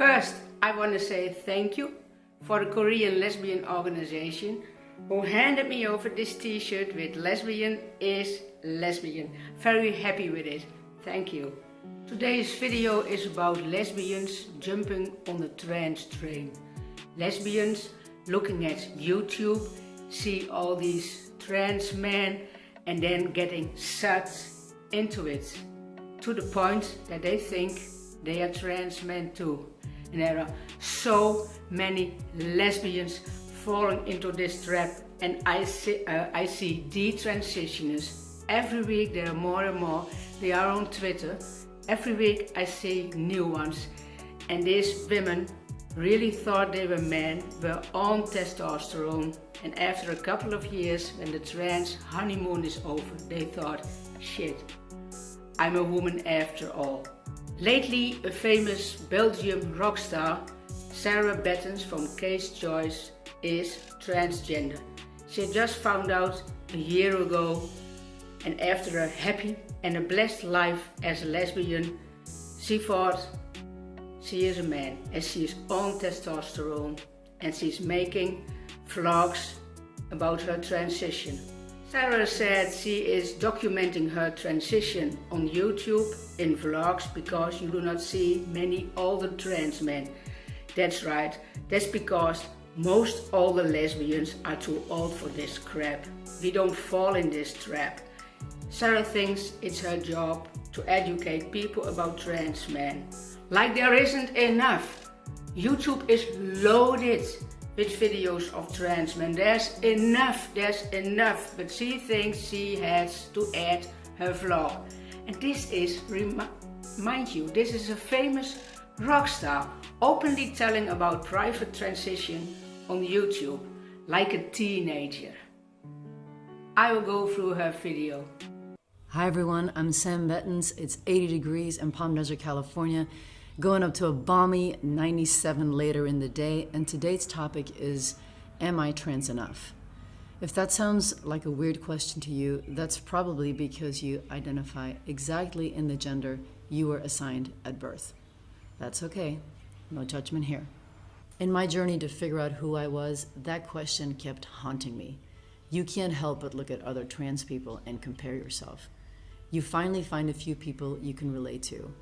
First, I want to say thank you for the Korean lesbian organization who handed me over this t-shirt with lesbian is lesbian. Very happy with it. Thank you. Today's video is about lesbians jumping on the trans train. Lesbians looking at YouTube, see all these trans men and then getting sucked into it to the point that they think they are trans men too. And there are so many lesbians falling into this trap, and I see detransitioners. Every week there are more and more. They are on Twitter. Every week I see new ones. And these women really thought they were men, were on testosterone, and after a couple of years, when the trans honeymoon is over, they thought, shit, I'm a woman after all. Lately, a famous Belgian rock star, Sam Bettens from Case Choice, is transgender. She just found out a year ago, and after a happy and a blessed life as a lesbian, she thought she is a man, as she is on testosterone, and she's making vlogs about her transition. Sarah said she is documenting her transition on YouTube in vlogs because you do not see many older trans men. That's right, that's because most older lesbians are too old for this crap. We don't fall in this trap. Sarah thinks it's her job to educate people about trans men. Like there isn't enough. YouTube is loaded with videos of trans men. There's enough, but she thinks she has to add her vlog. And this is, mind you, this is a famous rock star, openly telling about private transition on YouTube, like a teenager. I will go through her video. Hi everyone, I'm Sam Bettens. It's 80 degrees in Palm Desert, California, going up to a balmy 97 later in the day, and today's topic is, am I trans enough? If that sounds like a weird question to you, that's probably because you identify exactly in the gender you were assigned at birth. That's okay, no judgment here. In my journey to figure out who I was, that question kept haunting me. You can't help but look at other trans people and compare yourself. You finally find a few people you can relate to.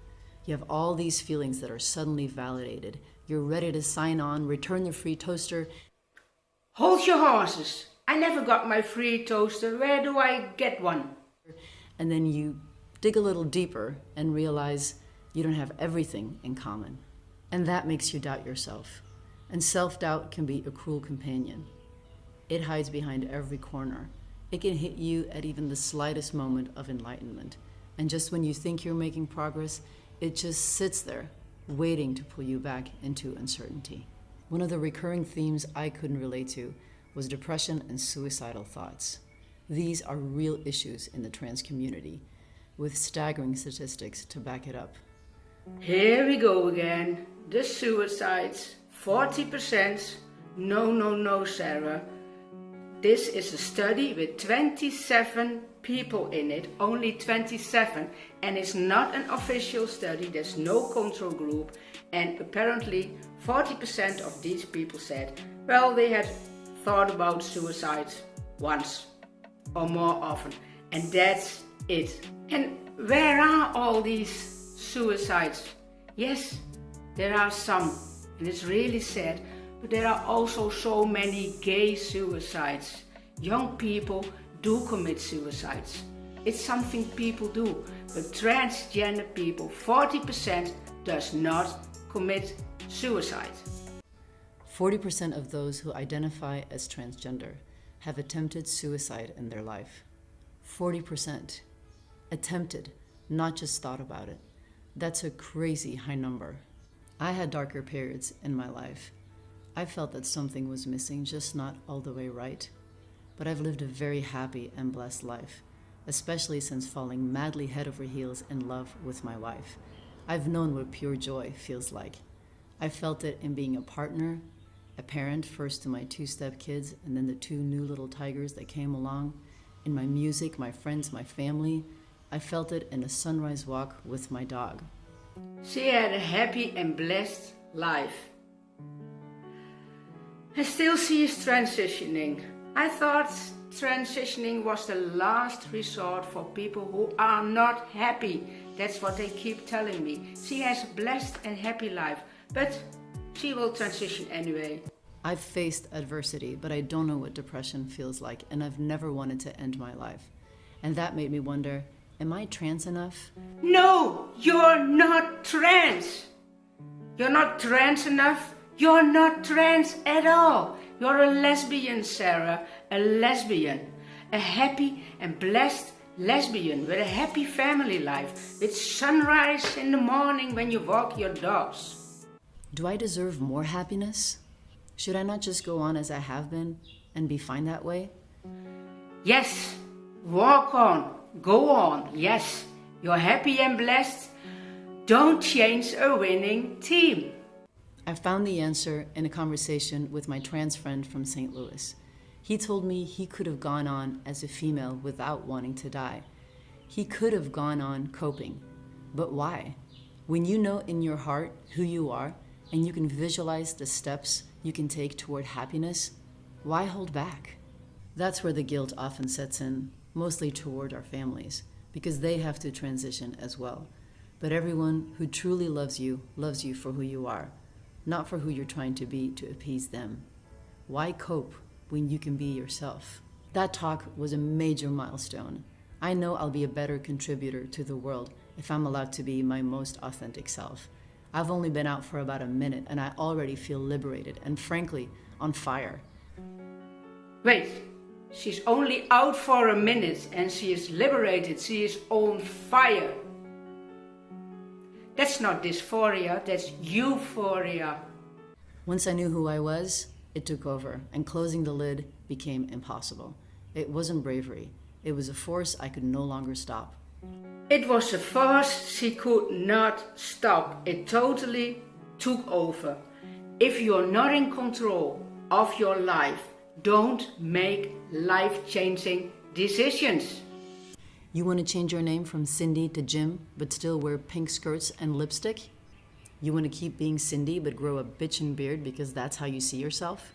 You have all these feelings that are suddenly validated. You're ready to sign on, return the free toaster. Hold your horses. I never got my free toaster. Where do I get one? And then you dig a little deeper and realize you don't have everything in common. And that makes you doubt yourself. And self-doubt can be a cruel companion. It hides behind every corner. It can hit you at even the slightest moment of enlightenment. And just when you think you're making progress, it just sits there, waiting to pull you back into uncertainty. One of the recurring themes I couldn't relate to was depression and suicidal thoughts. These are real issues in the trans community, with staggering statistics to back it up. Here we go again. The suicides, 40%. No, Sarah. This is a study with 27 people in it, only 27, and it's not an official study, there's no control group, and apparently 40% of these people said, well, they had thought about suicide once or more often, and that's it. And where are all these suicides? Yes, there are some, and it's really sad, but there are also so many gay suicides. Young people do commit suicides. It's something people do, but transgender people, 40% does not commit suicide. 40% of those who identify as transgender have attempted suicide in their life. 40%. Attempted, not just thought about it. That's a crazy high number. I had darker periods in my life. I felt that something was missing, just not all the way right. But I've lived a very happy and blessed life, especially since falling madly head over heels in love with my wife. I've known what pure joy feels like. I felt it in being a partner, a parent, first to my 2 stepkids and then the 2 new little tigers that came along, in my music, my friends, my family. I felt it in a sunrise walk with my dog. She had a happy and blessed life. And still she is transitioning. I thought transitioning was the last resort for people who are not happy. That's what they keep telling me. She has a blessed and happy life, but she will transition anyway. I've faced adversity, but I don't know what depression feels like, and I've never wanted to end my life. And that made me wonder, am I trans enough? No, you're not trans. You're not trans enough. You're not trans at all. You're a lesbian, Sarah, a lesbian. A happy and blessed lesbian with a happy family life, with sunrise in the morning when you walk your dogs. Do I deserve more happiness? Should I not just go on as I have been and be fine that way? Yes, walk on, go on, yes. You're happy and blessed. Don't change a winning team. I found the answer in a conversation with my trans friend from St. Louis. He told me he could have gone on as a female without wanting to die. He could have gone on coping. But why? When you know in your heart who you are and you can visualize the steps you can take toward happiness, why hold back? That's where the guilt often sets in, mostly toward our families, because they have to transition as well. But everyone who truly loves you for who you are, not for who you're trying to be to appease them. Why cope when you can be yourself? That talk was a major milestone. I know I'll be a better contributor to the world if I'm allowed to be my most authentic self. I've only been out for about a minute and I already feel liberated and frankly, on fire. Wait, she's only out for a minute and she is liberated, she is on fire. That's not dysphoria, that's euphoria. Once I knew who I was, it took over and closing the lid became impossible. It wasn't bravery, it was a force I could no longer stop. It was a force she could not stop. It totally took over. If you're not in control of your life, don't make life-changing decisions. You want to change your name from Cindy to Jim, but still wear pink skirts and lipstick? You want to keep being Cindy, but grow a bitchin' beard because that's how you see yourself?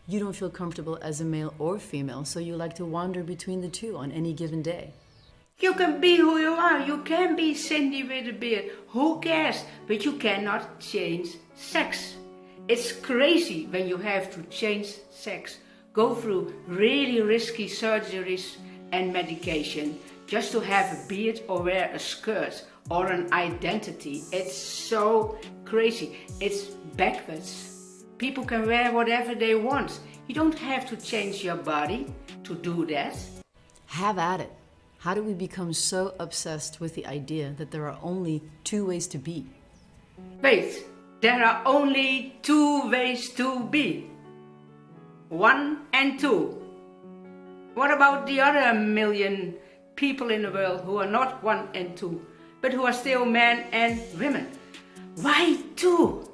You don't feel comfortable as a male or female, so you like to wander between the two on any given day. You can be who you are. You can be Cindy with a beard. Who cares? But you cannot change sex. It's crazy when you have to change sex. Go through really risky surgeries and medication just to have a beard or wear a skirt or an identity. It's so crazy. It's backwards. People can wear whatever they want. You don't have to change your body to do that. Have at it. How do we become so obsessed with the idea that there are only two ways to be? Wait, there are only two ways to be. 1 and 2. What about the other million people in the world who are not 1 and 2, but who are still men and women? Why 2?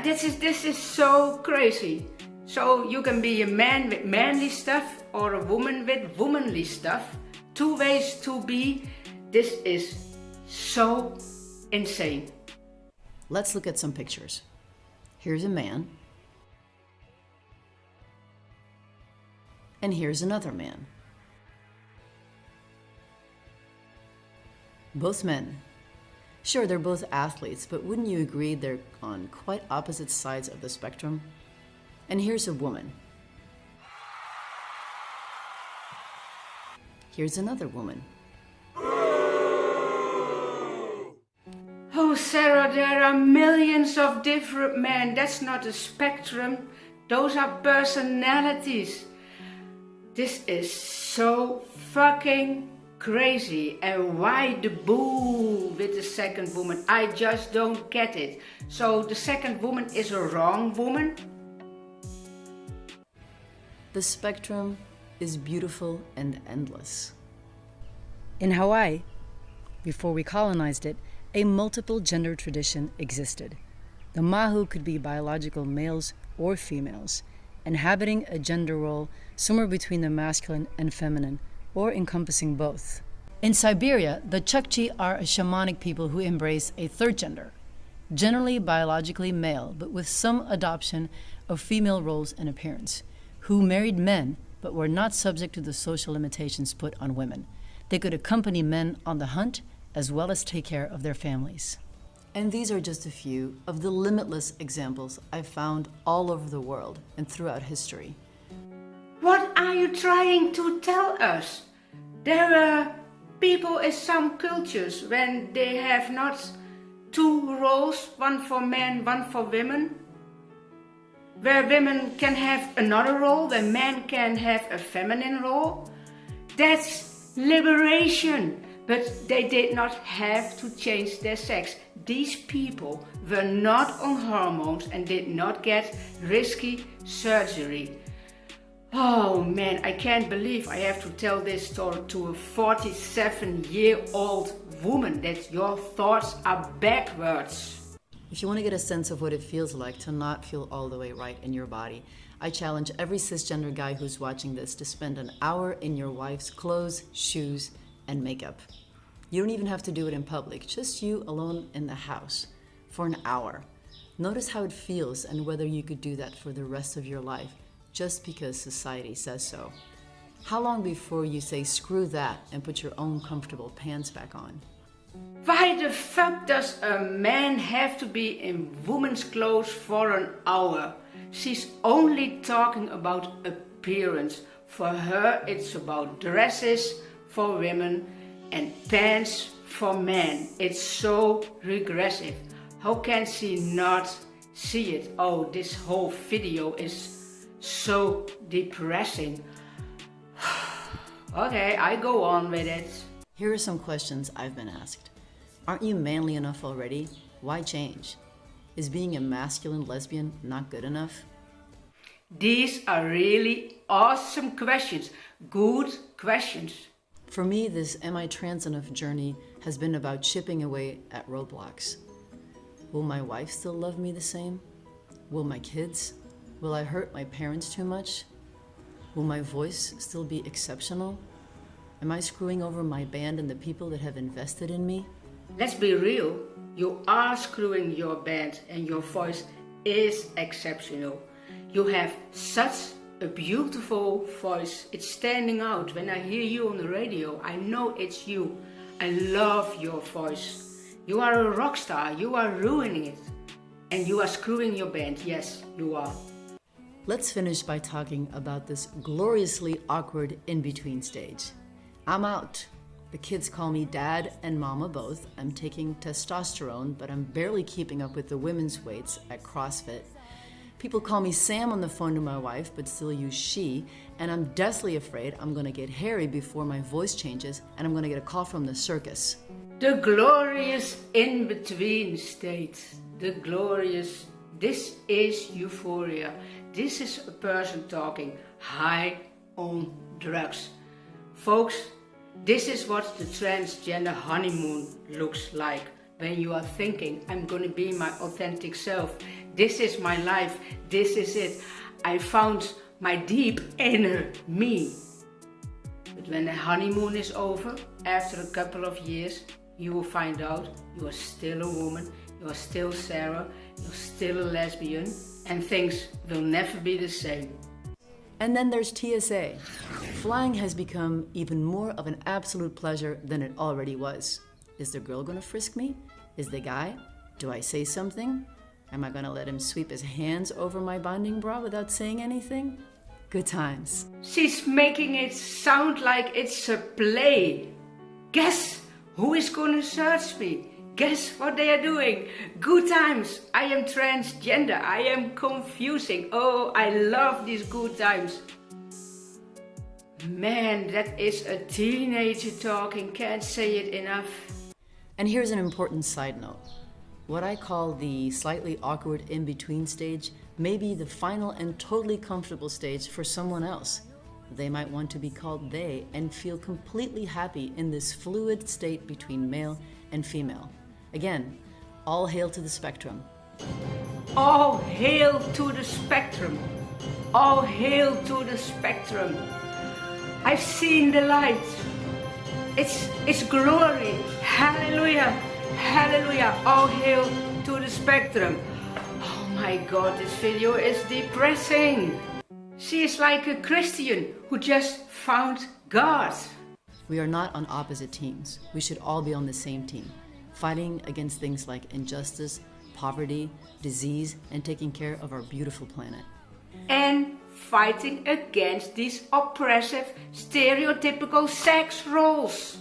This is so crazy. So you can be a man with manly stuff or a woman with womanly stuff. 2 ways to be. This is so insane. Let's look at some pictures. Here's a man. And here's another man. Both men. Sure, they're both athletes, but wouldn't you agree they're on quite opposite sides of the spectrum? And here's a woman. Here's another woman. Oh, Sarah, there are millions of different men. That's not a spectrum. Those are personalities. This is so fucking crazy. And why the boo with the second woman? I just don't get it. So the second woman is a wrong woman? The spectrum is beautiful and endless. In Hawaii, before we colonized it, a multiple gender tradition existed. The mahu could be biological males or females, inhabiting a gender role somewhere between the masculine and feminine, or encompassing both. In Siberia, the Chukchi are a shamanic people who embrace a third gender. generally biologically male, but with some adoption of female roles and appearance, who married men but were not subject to the social limitations put on women. They could accompany men on the hunt as well as take care of their families. And these are just a few of the limitless examples I've found all over the world and throughout history. What are you trying to tell us? There are people in some cultures when they have not two roles, one for men, one for women, where women can have another role, where men can have a feminine role. That's liberation, but they did not have to change their sex. These people were not on hormones and did not get risky surgery. Oh man, I can't believe I have to tell this story to a 47-year-old woman, that your thoughts are backwards. If you want to get a sense of what it feels like to not feel all the way right in your body, I challenge every cisgender guy who's watching this to spend an hour in your wife's clothes, shoes, and makeup. You don't even have to do it in public, just you alone in the house for an hour. Notice how it feels and whether you could do that for the rest of your life just because society says so. How long before you say screw that and put your own comfortable pants back on? Why the fuck does a man have to be in woman's clothes for an hour? She's only talking about appearance. For her it's about dresses for women and pants for men. It's so regressive. How can she not see it? Oh, this whole video is so depressing. Okay, I go on with it. Here are some questions I've been asked. Aren't you manly enough already? Why change? Is being a masculine lesbian not good enough? These are really awesome questions. Good questions. For me, this Am I Trans Enough journey has been about chipping away at roadblocks. Will my wife still love me the same? Will my kids? Will I hurt my parents too much? Will my voice still be exceptional? Am I screwing over my band and the people that have invested in me? Let's be real. You are screwing your band and your voice is exceptional. You have such a beautiful voice. It's standing out. When I hear you on the radio, I know it's you. I love your voice. You are a rock star. You are ruining it. And you are screwing your band. Yes, you are. Let's finish by talking about this gloriously awkward in-between stage. I'm out. The kids call me dad and mama both. I'm taking testosterone, but I'm barely keeping up with the women's weights at CrossFit. People call me Sam on the phone to my wife, but still use she, and I'm deathly afraid I'm gonna get hairy before my voice changes, and I'm gonna get a call from the circus. The glorious in-between state. The glorious, this is euphoria. This is a person talking high on drugs. Folks, this is what the transgender honeymoon looks like. When you are thinking, I'm gonna be my authentic self. This is my life. This is it. I found my deep inner me. But when the honeymoon is over, after a couple of years, you will find out you are still a woman, you are still Sarah, you're still a lesbian, and things will never be the same. And then there's TSA. Flying has become even more of an absolute pleasure than it already was. Is the girl gonna frisk me? Is the guy? Do I say something? Am I gonna let him sweep his hands over my bonding bra without saying anything? Good times. She's making it sound like it's a play. Guess who is gonna search me? Guess what they are doing? Good times. I am transgender. I am confusing. Oh, I love these good times. Man, that is a teenager talking. Can't say it enough. And here's an important side note. What I call the slightly awkward in-between stage may be the final and totally comfortable stage for someone else. They might want to be called they and feel completely happy in this fluid state between male and female. Again, all hail to the spectrum. All hail to the spectrum. All hail to the spectrum. I've seen the light. It's glory. Hallelujah. Hallelujah. All hail to the spectrum. Oh my god, this video is depressing. She is like a Christian who just found God. We are not on opposite teams. We should all be on the same team, fighting against things like injustice, poverty, disease, and taking care of our beautiful planet. And fighting against these oppressive, stereotypical sex roles.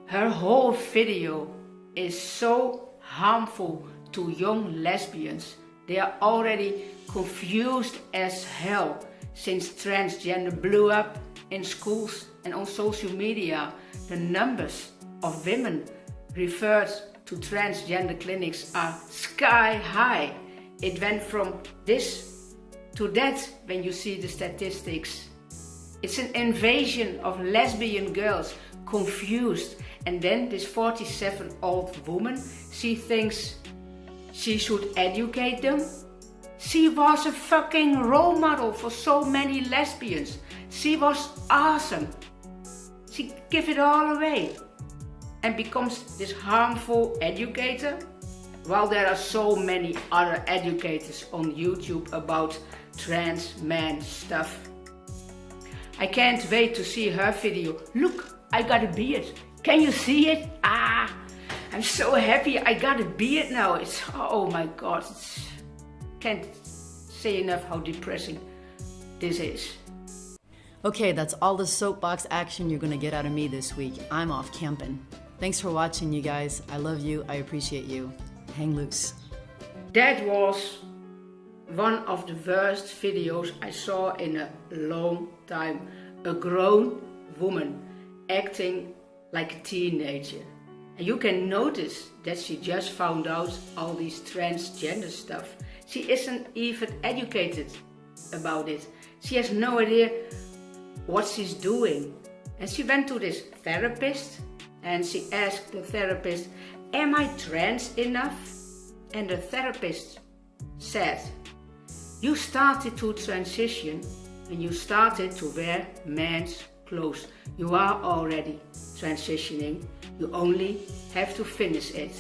Her whole video is so harmful to young lesbians. They are already confused as hell since transgender blew up in schools and on social media. The numbers of women referred to transgender clinics are sky high. It went from this to that when you see the statistics. It's an invasion of lesbian girls confused, and then this 47-year-old woman, she thinks she should educate them. She was a fucking role model for so many lesbians. She was awesome. She gave it all away and becomes this harmful educator, while there are so many other educators on YouTube about trans man stuff. I can't wait to see her video. Look, I got a beard. Can you see it? I'm so happy I got a beard now. It's, oh my god, can't say enough how depressing this is. Okay, that's all the soapbox action you're gonna get out of me this week. I'm off camping. Thanks for watching, you guys. I love you, I appreciate you. Hang loose. That was one of the worst videos I saw in a long time. A grown woman acting like a teenager. And you can notice that she just found out all these transgender stuff. She isn't even educated about it. She has no idea what she's doing. And she went to this therapist and she asked the therapist, am I trans enough? And the therapist said, you started to transition when you started to wear men's clothes. You are already transitioning. You only have to finish it.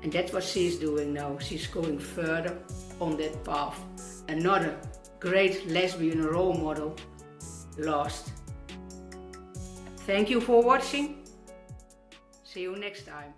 And that's what she's doing now. She's going further on that path. Another great lesbian role model lost. Thank you for watching. See you next time.